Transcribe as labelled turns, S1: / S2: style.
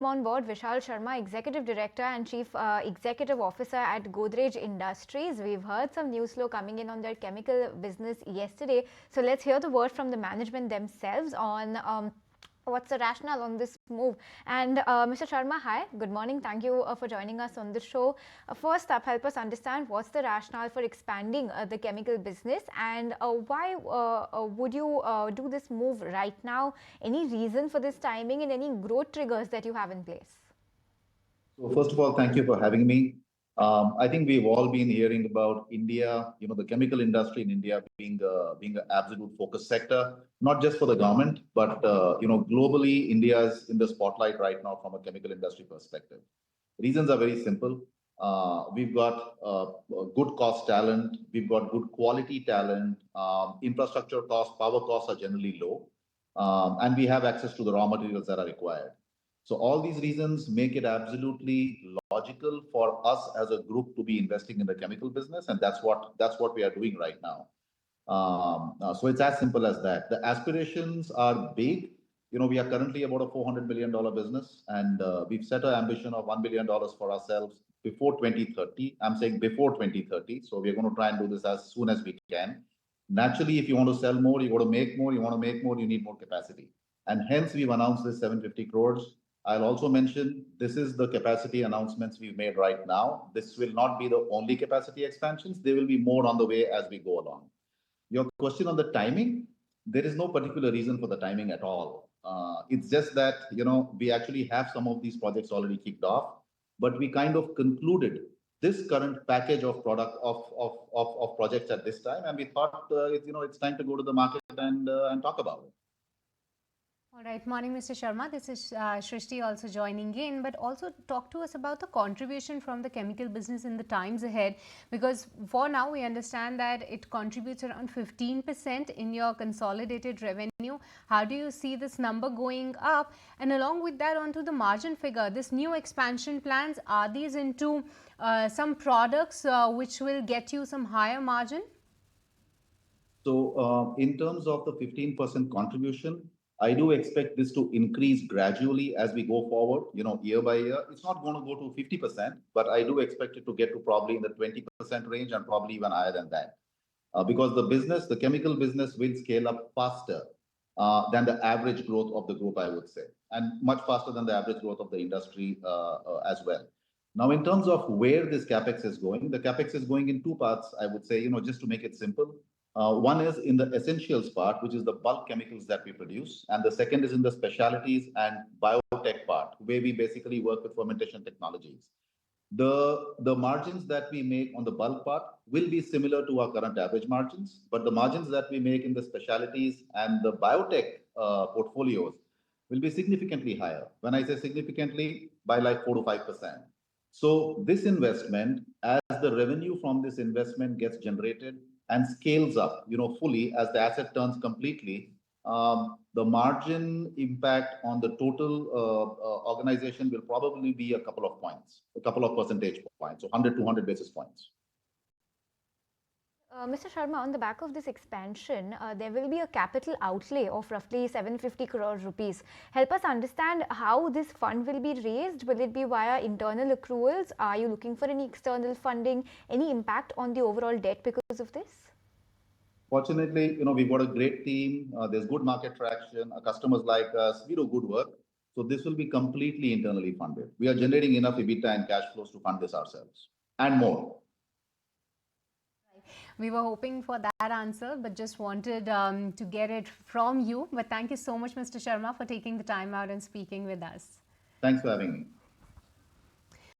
S1: On board Vishal Sharma, Executive Director and Chief Executive Officer at Godrej Industries. We've heard some news flow coming in on their chemical business yesterday. So let's hear the word from the management themselves on what's the rationale on this move. And Mr. Sharma, hi, good morning. Thank you for joining us on the show. First up, help us understand what's the rationale for expanding the chemical business, and why would you do this move right now? Any reason for this timing and any growth triggers that you have in place?
S2: So first of all, thank you for having me. I think we've all been hearing about India, the chemical industry in India being an absolute focus sector, not just for the government, but globally, India's in the spotlight right now from a chemical industry perspective. Reasons are very simple. We've got good cost talent, we've got good quality talent, infrastructure costs, power costs are generally low, and we have access to the raw materials that are required. So all these reasons make it absolutely logical for us as a group to be investing in the chemical business, and that's what we are doing right now. So it's as simple as that. The aspirations are big. We are currently about a $400 million business, and we've set an ambition of $1 billion for ourselves before 2030. I'm saying before 2030. So we're going to try and do this as soon as we can. Naturally, if you want to sell more, you got to make more. You want to make more, you need more capacity. And hence, we've announced this 750 crores. I'll also mention this is the capacity announcements we've made right now. This will not be the only capacity expansions. There will be more on the way as we go along. Your question on the timing, there is no particular reason for the timing at all. It's just that, we actually have some of these projects already kicked off, but we kind of concluded this current package of product of projects at this time. And we thought, it's time to go to the market and talk about it.
S3: All right. Morning, Mr. Sharma. This is Shrishti also joining in, but also talk to us about the contribution from the chemical business in the times ahead, because for now we understand that it contributes around 15% in your consolidated revenue. How do you see this number going up? And along with that, onto the margin figure, this new expansion plans, are these into some products which will get you some higher margin?
S2: So in terms of the 15% contribution, I do expect this to increase gradually as we go forward, year by year. It's not going to go to 50%, but I do expect it to get to probably in the 20% range and probably even higher than that. Because the chemical business will scale up faster than the average growth of the group, I would say, and much faster than the average growth of the industry as well. Now, in terms of where this capex is going, the capex is going in two parts, I would say, just to make it simple. One is in the essentials part, which is the bulk chemicals that we produce. And the second is in the specialties and biotech part, where we basically work with fermentation technologies. The margins that we make on the bulk part will be similar to our current average margins, but the margins that we make in the specialties and the biotech portfolios will be significantly higher. When I say significantly, by like 4 to 5%. So this investment, as the revenue from this investment gets generated and scales up, fully as the asset turns completely, the margin impact on the total organization will probably be a couple of points, a couple of percentage points, so 100 to 200 basis points.
S1: Mr. Sharma, on the back of this expansion, there will be a capital outlay of roughly 750 crore rupees. Help us understand how this fund will be raised. Will it be via internal accruals? Are you looking for any external funding? Any impact on the overall debt because of this?
S2: Fortunately, we've got a great team. There's good market traction. Our customers like us. We do good work. So this will be completely internally funded. We are generating enough EBITDA and cash flows to fund this ourselves and more.
S3: We were hoping for that answer, but just wanted to get it from you. But thank you so much, Mr. Sharma, for taking the time out and speaking with us.
S2: Thanks for having me.